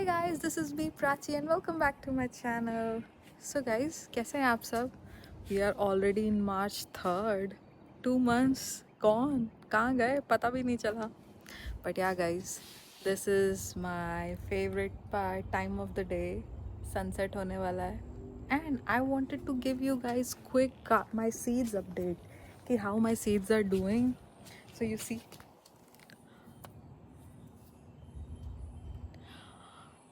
guys, this is me Prachi and welcome back to my channel. So guys, कैसे हैं आप सब? We are already in March 3rd. 2 months gone. कहाँ गए पता भी नहीं चला. But yeah guys, this is my favorite time of the day. Sunset होने वाला है. And I wanted to give you guys quick my seeds update. कि how my seeds are doing. So you see,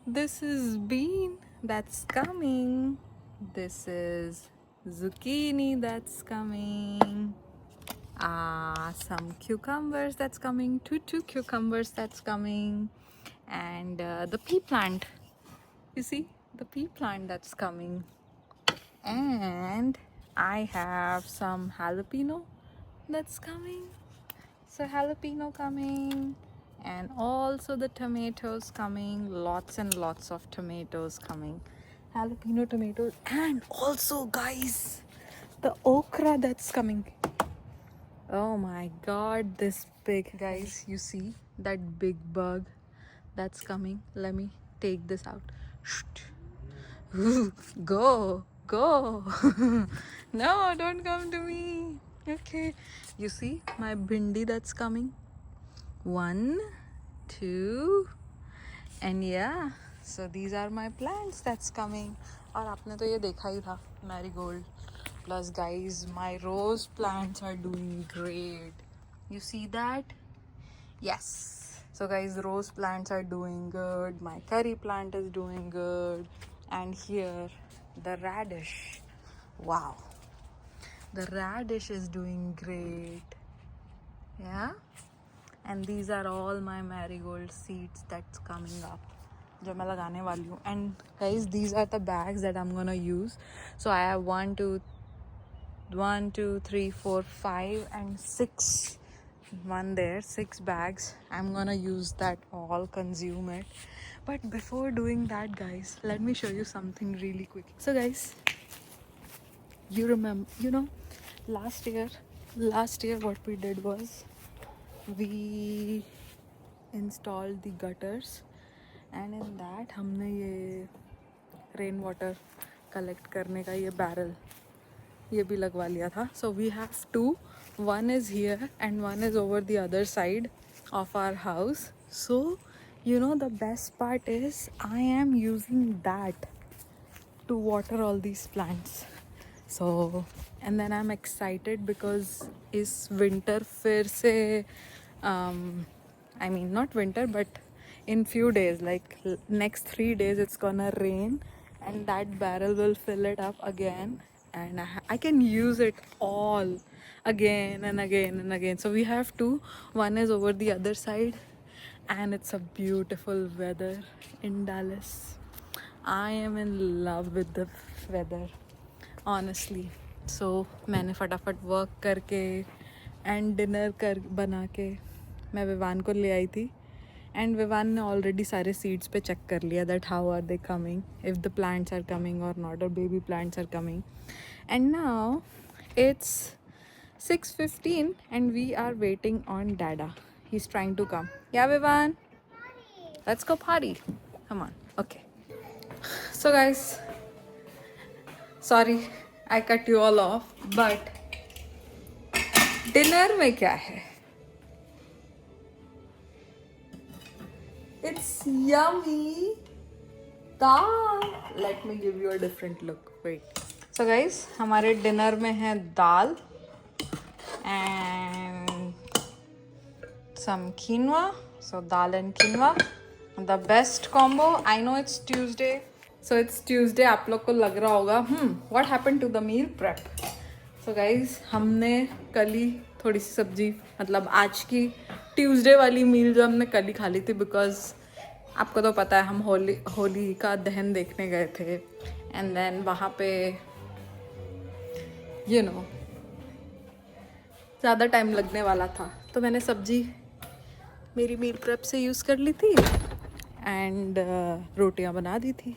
this is bean that's coming. This is zucchini that's coming. Some cucumbers that's coming. Two cucumbers that's coming. And the pea plant. You see the pea plant that's coming. And I have some jalapeno that's coming. So jalapeno coming, and also the tomatoes coming, lots and lots of tomatoes coming, jalapeno tomatoes, and also guys, the okra that's coming. Oh my god, this big, guys, you see that big bug that's coming? Let me take this out. Go. No, don't come to me. Okay, you see my bhindi that's coming? 1, 2, and yeah, so these are my plants that's coming. और आपने तो ये देखा ही था, marigold. Plus guys, my rose plants are doing great. You see that? Yes. So guys, rose plants are doing good. My curry plant is doing good. And here, the radish. Wow. The radish is doing great. Yeah. And these are all my marigold seeds that's coming up जो मैं लगाने वाली हूँ. And guys, these are the bags that I'm gonna use. So I have 1 2 3 4 5 and 6, one there, 6 bags. I'm gonna use that all, consume it. But before doing that guys, let me show you something really quick. So guys, you know last year what we did was we installed the gutters, and in that हमने ये rain water collect करने का ये barrel ये भी लगवा लिया था. So we have 2, one is here and one is over the other side of our house. So you know the best part is I am using that to water all these plants. So and then I'm excited because is winter फिर से I mean not winter but in few days, like next 3 days it's gonna rain and that barrel will fill it up again, and I can use it all again and again and again. So we have 2, one is over the other side, and it's a beautiful weather in Dallas. I am in love with the weather honestly. So मैंने फटाफट work करके and dinner कर बना के मैं विवान को ले आई थी, एंड विवान ने ऑलरेडी सारे सीड्स पे चेक कर लिया that how are they coming, if the plants are coming or not, और baby plants are coming. And now it's 6:15 and we are waiting on Dada. He's trying to come. Yeah, Vivan, let's go party. Come on. Okay. So guys, sorry I cut you all off, but dinner में क्या है? It's yummy dal. Let me give you a different look. Wait. So guys, हमारे dinner में है दाल and some quinoa. So dal and quinoa, the best combo. I know it's Tuesday. So it's Tuesday. आप लोग को लग रहा होगा what happened to the meal prep? So guys, हमने कल ही थोड़ी सी सब्जी, मतलब आज की ट्यूसडे वाली मील जो हमने कल ही खा ली थी, बिकॉज आपको तो पता है हम होली का दहन देखने गए थे, एंड देन वहाँ पे ज़्यादा टाइम लगने वाला था, तो मैंने सब्जी मेरी मील प्रेप से यूज़ कर ली थी एंड रोटियां बना दी थी.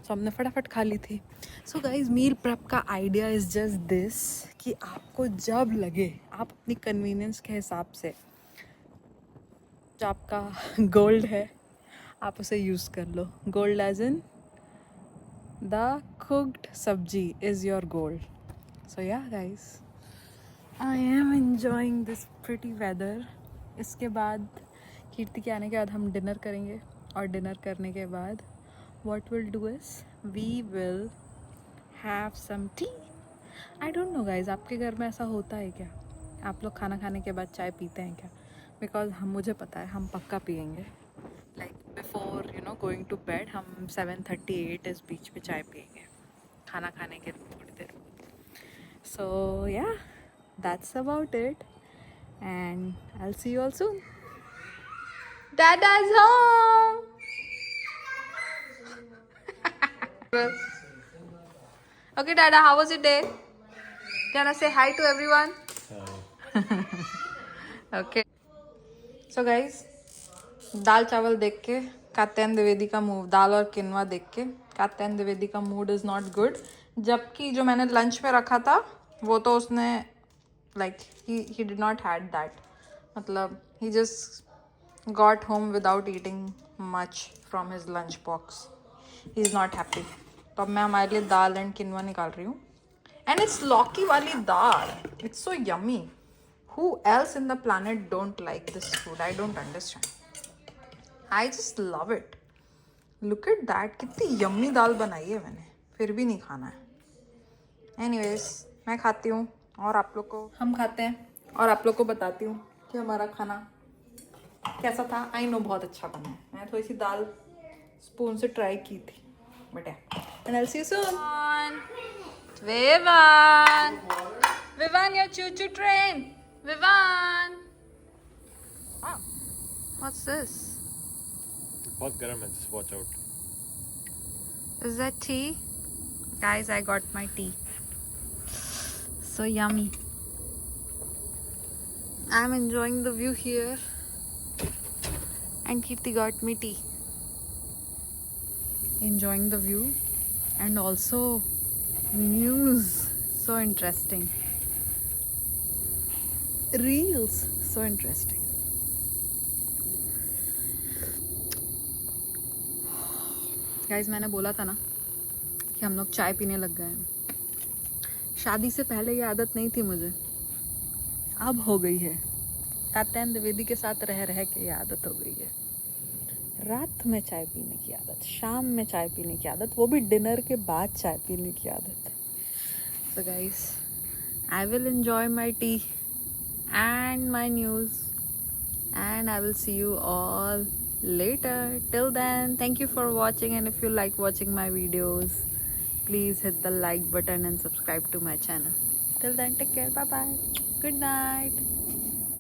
सो हमने फटाफट खा ली थी. सो गाइज, मील प्रेप का आइडिया इज़ जस्ट दिस कि आपको जब लगे, आप अपनी कन्वीनियंस के हिसाब से, जो आपका गोल्ड है आप उसे यूज़ कर लो. Gold as in the cooked sabji is your gold. So yeah guys, I am enjoying this pretty weather. इसके बाद कीर्ति के आने के बाद हम डिनर करेंगे और डिनर करने के बाद what we'll do is we will have some tea. I don't know guys, आपके घर में ऐसा होता है क्या? आप लोग खाना खाने के बाद चाय पीते हैं क्या? बिकॉज मुझे पता है हम पक्का पियेंगे. Like before going to bed हम 7:38 इस बीच पे चाय पियेंगे खाना खाने के थोड़ी देर. सो या that's about it and I will see you all soon. Dada's home. Okay, Dada, how was your day? Can I say hi to everyone? Okay. So guys, दाल चावल देख के कात्यायन द्विवेदी का मूड, दाल और किनवा देख के कात्यायन द्विवेदी का मूड इज़ नॉट गुड. जबकि जो मैंने लंच में रखा था वो तो उसने like he did not had that. मतलब ही just got home without eating much from his lunch box. He is not happy. तो अब मैं हमारे लिए दाल एंड किनवा निकाल रही हूँ. एंड इट्स लौकी वाली dal. It's so yummy. Who else in the planet don't like this food? I don't understand. I just love it. Look at that. कितनी यम्मी दाल बनाई है मैंने, फिर भी नहीं खाना है. Anyways, मैं खाती हूँ और आप लोग को हम खाते हैं और आप लोग को बताती हूँ कि हमारा खाना कैसा था. आई नो बहुत अच्छा बना है. मैं थोड़ी सी दाल स्पून से ट्राई की थी but and I see you soon. Vivaan, Vivaan your choo choo train. Vivaan, what's this? बहुत गर्म है, just watch out. Is that tea? Guys, I got my tea. So yummy. I'm enjoying the view here. And Kirti got me tea. Enjoying the view and also news. So interesting. Reels. So interesting. Guys, मैंने बोला था ना कि हम लोग चाय पीने लग गए हैं. शादी से पहले ये आदत नहीं थी मुझे, अब हो गई है. कात्यायन द्विवेदी के साथ रह रह के ये आदत हो गई है. रात में चाय पीने की आदत, शाम में चाय पीने की आदत, वो भी डिनर के बाद चाय पीने की आदत. So guys, I will enjoy my tea and my news and I will see you all later. Till then, thank you for watching, and if you like watching my videos, please hit the like button and subscribe to my channel. Till then, take care. Bye bye. Good night.